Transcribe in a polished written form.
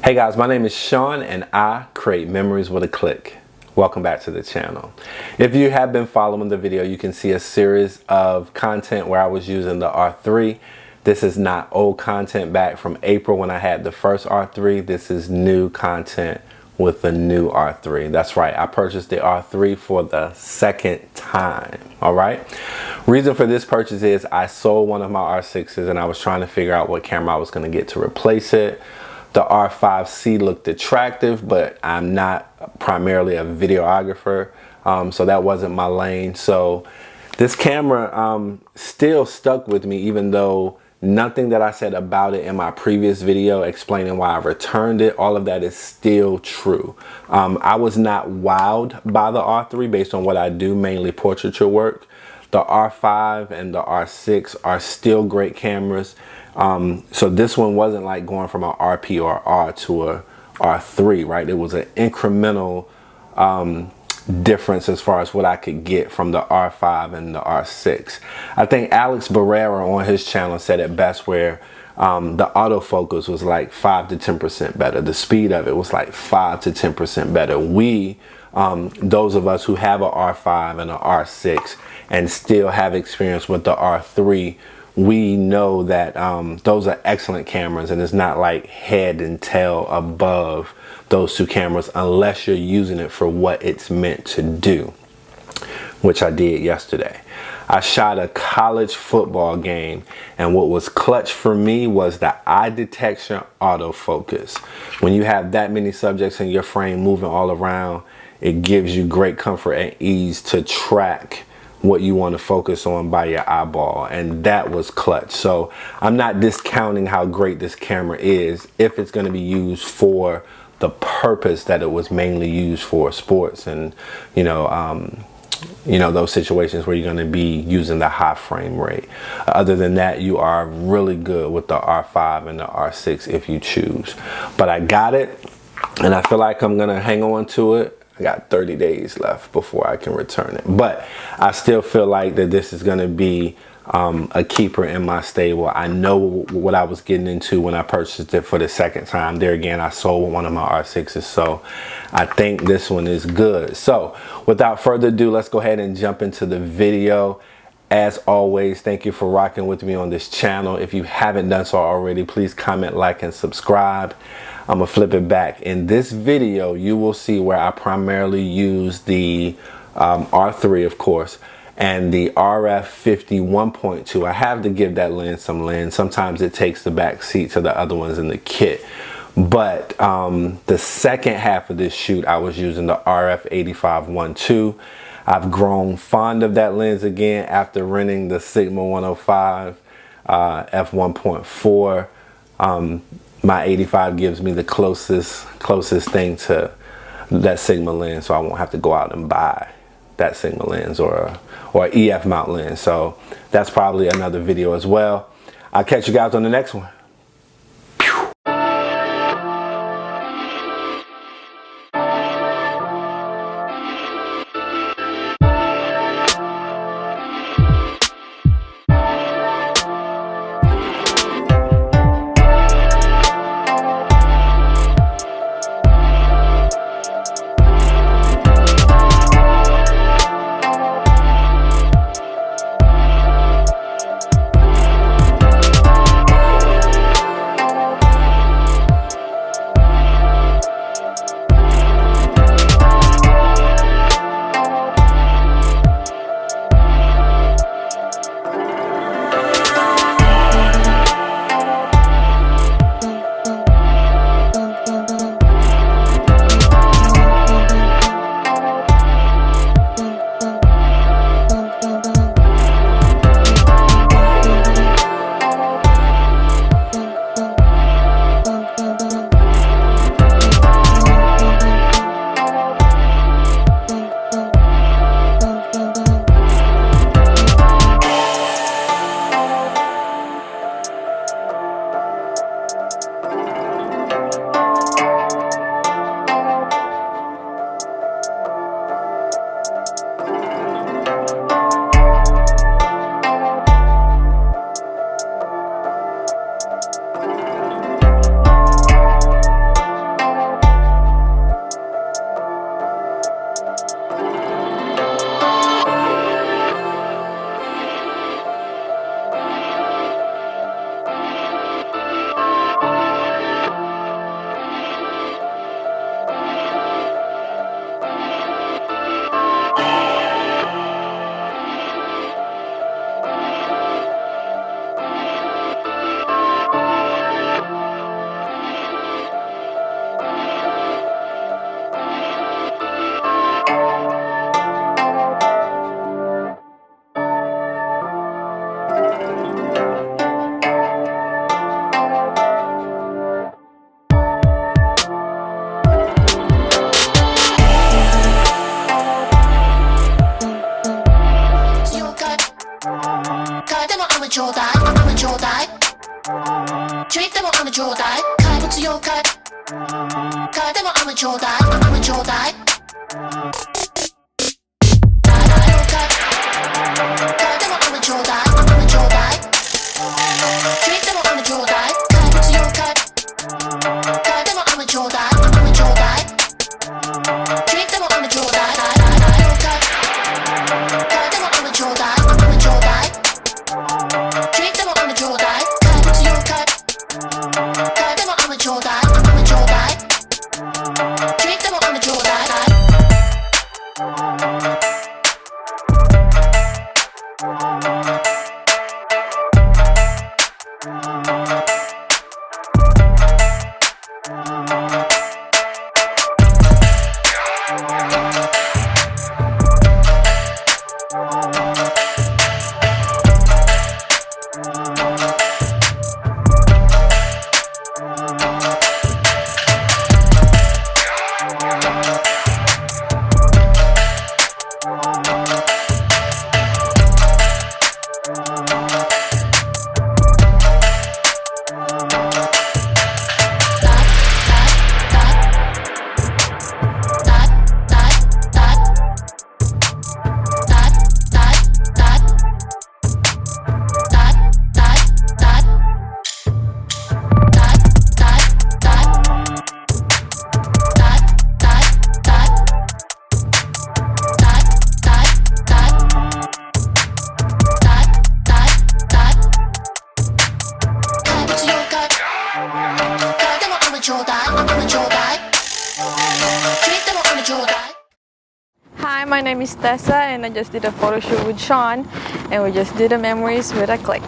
Hey guys, my name is Sean and I create memories with a click. Welcome back to the channel. If you have been following the video, you can see a series of content where I was using the R3. This is not old content back from April when I had the first R3. This is new content with the new R3. That's right, I purchased the R3 for the second time, all right? Reason for this purchase is I sold one of my R6s and I was trying to figure out what camera I was gonna get to replace it. The R5C looked attractive, but I'm not primarily a videographer, so that wasn't my lane. So this camera still stuck with me, even though nothing that I said about it in my previous video explaining why I returned it, all of that is still true. I was not wowed by the R3 based on what I do, mainly portraiture work. The R5 and the R6 are still great cameras. So this one wasn't like going from an RP or R to a R3, right? It was an incremental difference as far as what I could get from the R5 and the R6. I think Alex Barrera on his channel said it best, where the autofocus was like 5 to 10% better. The speed of it was like 5 to 10% better. Those of us who have a R5 and a R6 and still have experience with the R3, we know that those are excellent cameras, and it's not like head and tail above those two cameras unless you're using it for what it's meant to do, which I did yesterday. I shot a college football game, and what was clutch for me was the eye detection autofocus. When you have that many subjects in your frame moving all around, it gives you great comfort and ease to track what you want to focus on by your eyeball, and that was clutch. So I'm not discounting how great this camera is if it's going to be used for the purpose that it was mainly used for, sports and those situations where you're going to be using the high frame rate. Other than that, you are really good with the R5 and the R6 if you choose. But I got it, and I feel like I'm going to hang on to it. I got 30 days left before I can return it, but I still feel like that this is going to be a keeper in my stable. I know what I was getting into when I purchased it for the second time. There again, I sold one of my R6s, so I think this one is good. So without further ado, let's go ahead and jump into the video. As always, thank you for rocking with me on this channel. If you haven't done so already, please comment, like, and subscribe. I'm gonna flip it back. In this video, you will see where I primarily use the R3, of course, and the RF50 1.2. I have to give that lens some lens. Sometimes it takes the back seat to the other ones in the kit. But the second half of this shoot, I was using the RF85 1.2. I've grown fond of that lens again after renting the Sigma 105 f1.4. My 85 gives me the closest thing to that Sigma lens, so I won't have to go out and buy that Sigma lens or EF mount lens. So that's probably another video as well. I'll catch you guys on the next one. Hi, my name is Thessa and I just did a photo shoot with Sean and we just did the memories with a click.